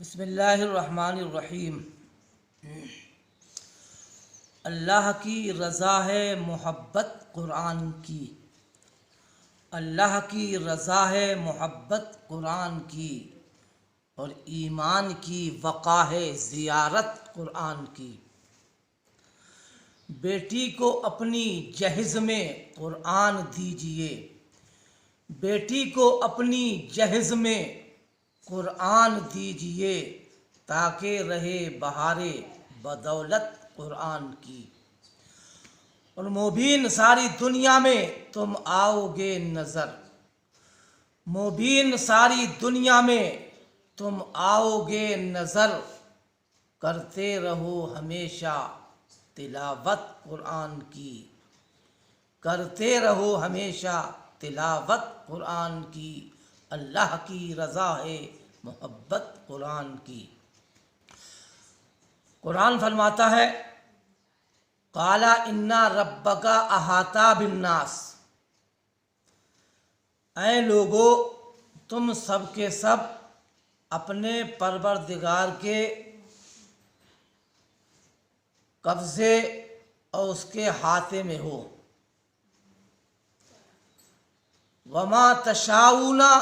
बिस्मिल्लाहिर्रहमानिर्रहीम। अल्लाह की रज़ा है मोहब्बत कुरान की। अल्लाह की रज़ा है मोहब्बत कुरान की और ईमान की वक़ा है ज़ियारत कुरान की। बेटी को अपनी जहिज़ में कुरान दीजिए, बेटी को अपनी जहिज़ में कुरान दीजिए ताकि रहे बहारे बदौलत कुरान की। और मुबीन सारी दुनिया में तुम आओगे नज़र, मुबीन सारी दुनिया में तुम आओगे नज़र, करते रहो हमेशा तिलावत कुरान की, करते रहो हमेशा तिलावत कुरान की। अल्लाह की रज़ा है मोहब्बत कुरान की। कुरान फरमाता है, काला इन्ना रब्बका अहाता बिन्नास। ऐ लोगो, तुम सब के सब अपने परवरदिगार के कब्ज़े और उसके हाथे में हो। वमा तशाऊना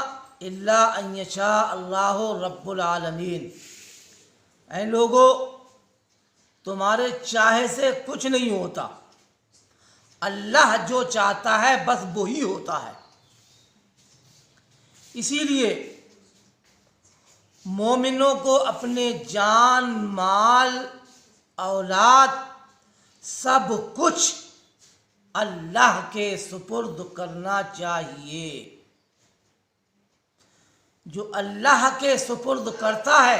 इल्ला अन यशा अल्लाहु रब्बुल आलमीन। ऐ लोगो, तुम्हारे चाहे से कुछ नहीं होता, अल्लाह जो चाहता है बस वो ही होता है। इसीलिए मोमिनों को अपने जान, माल, औलाद सब कुछ अल्लाह के सुपुर्द करना चाहिए। जो अल्लाह के सुपुर्द करता है,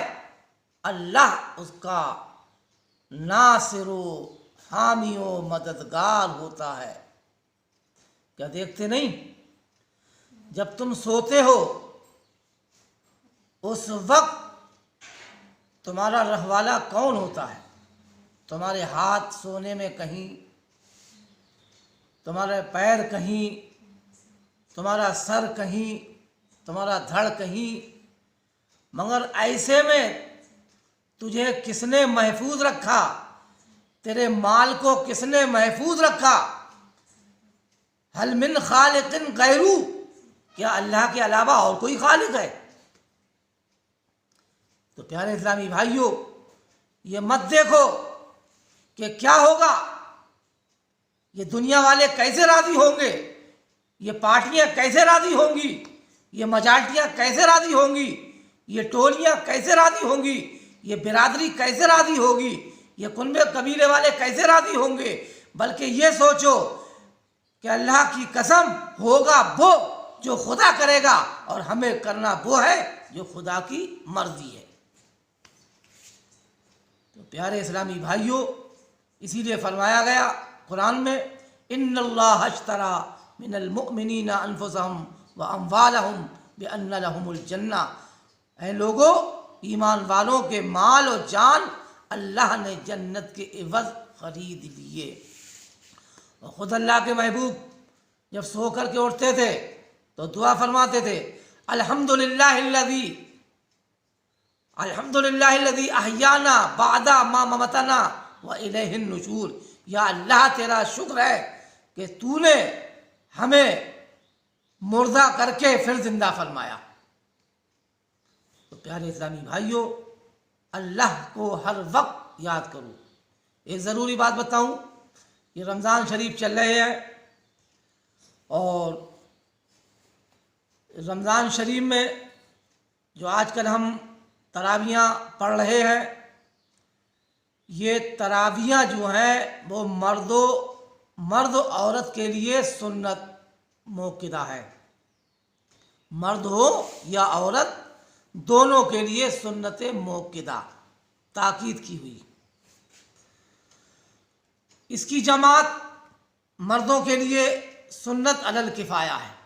अल्लाह उसका नासिरो हामियो मददगार होता है। क्या देखते नहीं, जब तुम सोते हो उस वक्त तुम्हारा रहवाला कौन होता है? तुम्हारे हाथ सोने में कहीं, तुम्हारे पैर कहीं, तुम्हारा सर कहीं, तुम्हारा धड़ कहीं, मगर ऐसे में तुझे किसने महफूज रखा? तेरे माल को किसने महफूज रखा? हल मिन खालिकिन गैरू, क्या अल्लाह के अलावा और कोई खालिक है? तो प्यारे इस्लामी भाइयों, ये मत देखो कि क्या होगा, ये दुनिया वाले कैसे राजी होंगे, ये पार्टियां कैसे राजी होंगी, ये मजाटियां कैसे राजी होंगी, ये टोलियां कैसे राजी होंगी, ये बिरादरी कैसे राजी होगी, ये कुनबे कबीले वाले कैसे राजी होंगे। बल्कि ये सोचो कि अल्लाह की कसम, होगा वो जो खुदा करेगा और हमें करना वो है जो खुदा की मर्जी है। तो प्यारे इस्लामी भाइयों, इसीलिए फरमाया गया कुरान में, इन्नल्लाह अश्तरा मिनल मुमिनीना अनफुसहुम व अम्वालहुम बिअन्न लहुमुल जन्ना। ऐ लोगो, ईमान वालों के माल और जान अल्लाह ने जन्नत के एवज खरीद लिए। और खुद अल्लाह के महबूब जब सो कर के उठते थे तो दुआ फरमाते थे, अल्हम्दुलिल्लाहिल्लज़ी अल्हम्दुलिल्लाहिल्लज़ी अहयाना बादा मा ममतना व इलैहिन नुशूर। या अल्लाह, तेरा शुक्र है कि तूने हमें मुर्दा करके फिर जिंदा फरमाया। तो प्यारे इस्लामी भाइयों, अल्लाह को हर वक्त याद करो। एक ज़रूरी बात बताऊं, ये रमज़ान शरीफ चल रहे हैं और रमज़ान शरीफ में जो आजकल हम तरावियाँ पढ़ रहे हैं, ये तरावियाँ जो हैं वो मर्द औरत के लिए सुन्नत मौक़िदा है। मर्द हो या औरत, दोनों के लिए सुन्नत मौक़िदा ताकीद की हुई। इसकी जमात मर्दों के लिए सुन्नत अलल किफ़ाया है।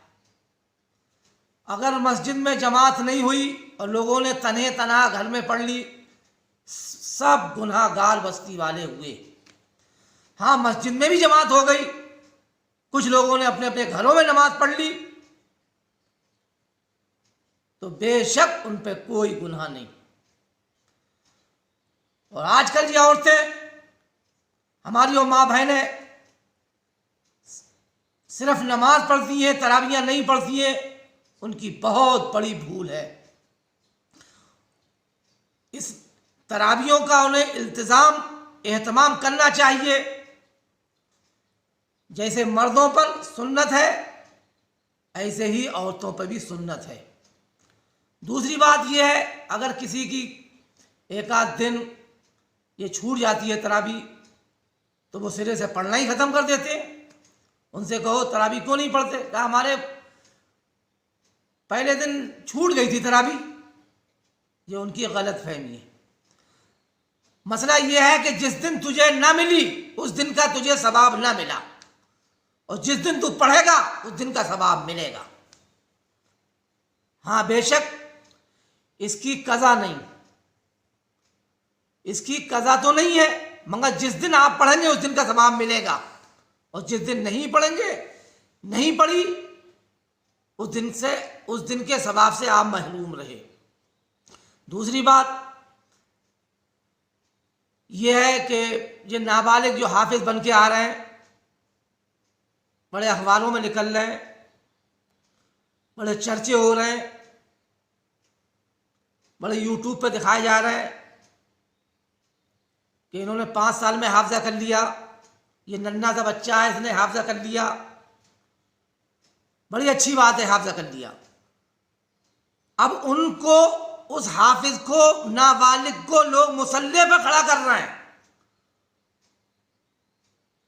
अगर मस्जिद में जमात नहीं हुई और लोगों ने तने तना घर में पढ़ ली, सब गुनहगार बस्ती वाले हुए। हाँ, मस्जिद में भी जमात हो गई, कुछ लोगों ने अपने अपने घरों में नमाज पढ़ ली, तो बेशक उन पर कोई गुनाह नहीं। और आजकल ये औरतें, हमारी वो माँ बहनें सिर्फ नमाज पढ़ती हैं, तरावियाँ नहीं पढ़ती हैं, उनकी बहुत बड़ी भूल है। इस तरावियों का उन्हें एहतमाम करना चाहिए। जैसे मर्दों पर सुन्नत है, ऐसे ही औरतों पर भी सुन्नत है। दूसरी बात यह है, अगर किसी की एक आध दिन ये छूट जाती है तरावी, तो वो सिरे से पढ़ना ही ख़त्म कर देते हैं। उनसे कहो तरावी क्यों नहीं पढ़ते? कहा हमारे पहले दिन छूट गई थी तरावी। ये उनकी गलत फहमी है। मसला यह है कि जिस दिन तुझे ना मिली उस दिन का तुझे सवाब ना मिला, और जिस दिन तू पढ़ेगा उस दिन का सवाब मिलेगा। हाँ बेशक इसकी कज़ा नहीं, इसकी कज़ा तो नहीं है, मगर जिस दिन आप पढ़ेंगे उस दिन का सवाब मिलेगा, और जिस दिन नहीं पढ़ेंगे, नहीं पढ़ी, उस दिन के सवाब से आप महरूम रहे। दूसरी बात यह है कि ये नाबालिग जो हाफिज बन के आ रहे हैं, बड़े अखबारों में निकल रहे हैं, बड़े चर्चे हो रहे हैं, बड़े यूट्यूब पे दिखाए जा रहे हैं कि इन्होंने 5 साल में हाफजा कर लिया, ये नन्हा सा बच्चा है इसने हाफजा कर लिया। बड़ी अच्छी बात है, हाफजा कर लिया। अब उनको, उस हाफिज को, नाबालिग को लोग मुसल्ले पर खड़ा कर रहे हैं।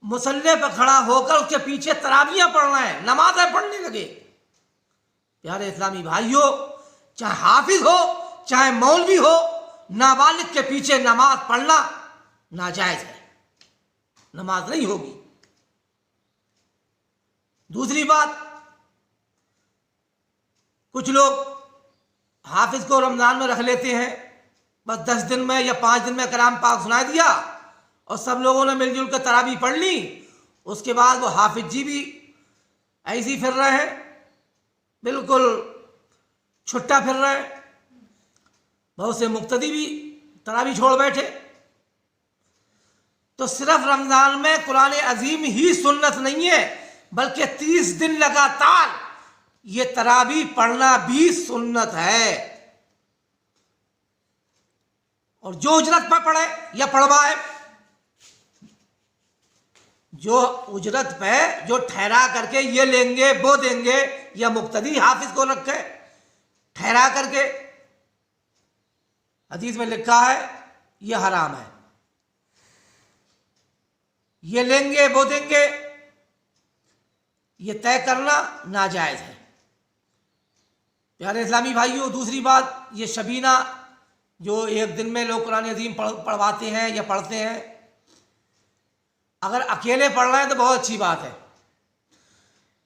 मुसल्ले पर खड़ा होकर उसके पीछे तरावियां पढ़ रहे हैं, नमाज़ें पढ़ने लगे। प्यारे इस्लामी भाइयों, चाहे हाफिज हो चाहे मौलवी हो, नाबालिग के पीछे नमाज पढ़ना नाजायज है, नमाज नहीं होगी। दूसरी बात, कुछ लोग हाफिज को रमजान में रख लेते हैं, बस 10 दिन में या 5 दिन में कलाम पाक सुना दिया और सब लोगों ने मिलजुल कर तरावी पढ़ ली। उसके बाद वो हाफिज जी भी ऐसे ही फिर रहे हैं, बिल्कुल छुट्टा फिर रहे हैं। बहुत से मुक्तदी भी तरावी छोड़ बैठे। तो सिर्फ रमजान में कुरान अजीम ही सुन्नत नहीं है, बल्कि 30 दिन लगातार ये तरावी पढ़ना भी सुन्नत है। और जो उजरत पर पढ़े या पढ़वाए, जो उजरत पे जो ठहरा करके ये लेंगे वो देंगे, या मुक्तदी हाफिज को रखे ठहरा करके, हदीस में लिखा है ये हराम है। ये लेंगे वो देंगे, ये तय करना नाजायज है। प्यारे इस्लामी भाइयों, दूसरी बात, ये शबीना जो एक दिन में लोग कुरान अजीम पढ़वाते हैं या पढ़ते हैं, अगर अकेले पढ़ रहे हैं तो बहुत अच्छी बात है।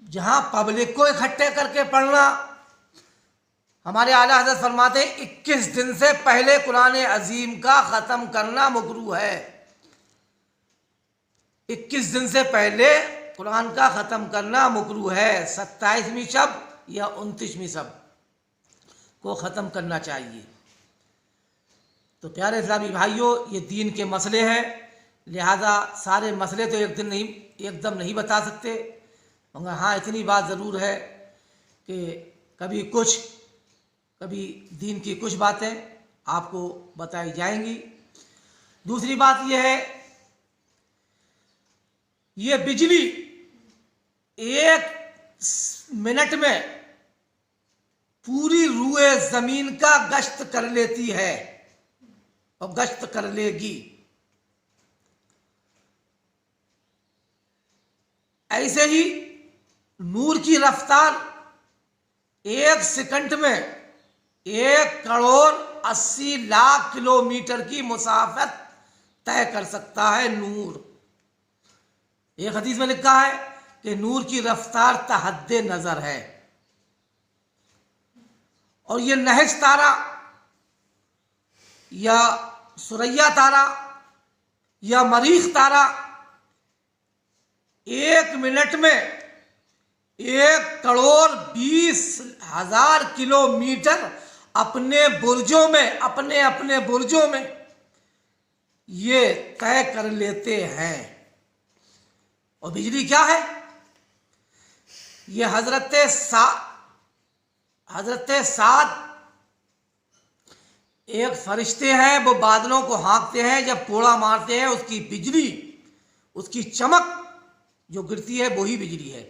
जहां पब्लिक को इकट्ठे करके पढ़ना, हमारे आला हज़रत फरमाते हैं 21 दिन से पहले कुरान अजीम का ख़त्म करना मकरूह है। 21 दिन से पहले कुरान का ख़त्म करना मकरूह है। 27वीं शब या 29वीं शब को ख़त्म करना चाहिए। तो प्यारे इस्लामी भाइयों, ये दीन के मसले हैं, लिहाजा सारे मसले तो एकदम नहीं बता सकते, मगर हाँ इतनी बात ज़रूर है कि कभी दीन की कुछ बातें आपको बताई जाएंगी। दूसरी बात यह है, ये बिजली 1 मिनट में पूरी रूए ज़मीन का गश्त कर लेती है और गश्त कर लेगी। ऐसे ही नूर की रफ्तार 1 सेकंड में 1,80,00,000 किलोमीटर की मुसाफत तय कर सकता है नूर। एक हदीस में लिखा है कि नूर की रफ्तार तहद्दे नजर है। और ये नहज तारा या सुरैया तारा या मरीख तारा 1 मिनट में 1,20,000 किलोमीटर अपने बुर्जों में, अपने बुर्जों में ये तय कर लेते हैं। और बिजली क्या है? ये हजरत साद एक फरिश्ते हैं, वो बादलों को हाँकते हैं, जब कोड़ा मारते हैं उसकी बिजली, उसकी चमक जो गिरती है वही बिजली है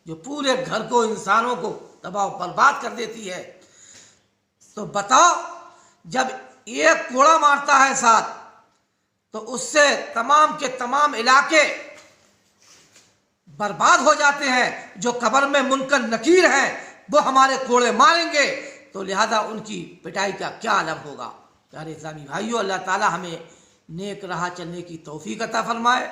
जो पूरे घर को, इंसानों को तबाह बर्बाद कर देती है। तो बताओ, जब एक कोड़ा मारता है साथ, तो उससे तमाम के तमाम इलाके बर्बाद हो जाते हैं। जो कब्र में मुनकर नकीर हैं वो हमारे कोड़े मारेंगे, तो लिहाजा उनकी पिटाई का क्या आलम होगा। प्यारे इस्लामी भाइयों, अल्लाह ताला हमें नेक राह चलने की तौफीक अता फरमाए।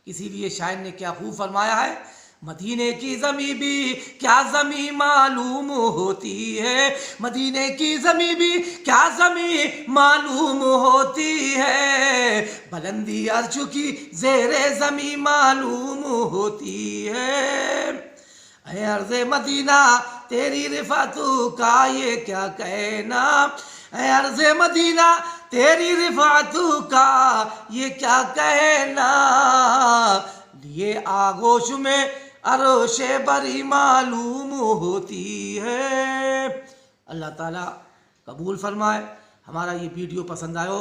इसीलिए शायर ने क्या खूब फरमाया है, मदीने की ज़मी भी क्या ज़मी मालूम होती है, मदीने की ज़मी भी क्या ज़मी मालूम होती है, बुलंदी अर्श की ज़ेरे ज़मी मालूम होती है। ऐ अर्ज़े मदीना तेरी रिफ़ातू का ये क्या कहना, ऐ अर्ज़े मदीना तेरी रिफ़ातू का ये क्या कहना, लिए आगोश में अरोशे बरी मालूम होती है। अल्लाह ताला कबूल फरमाए। हमारा ये वीडियो पसंद आयो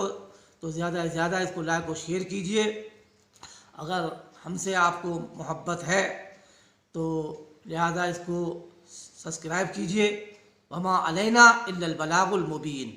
तो ज़्यादा से ज़्यादा इसको लाइक और शेयर कीजिए। अगर हमसे आपको मोहब्बत है तो लिहाजा इसको सब्सक्राइब कीजिए। वमा अलैना इल्लल बलागुल मुबीन।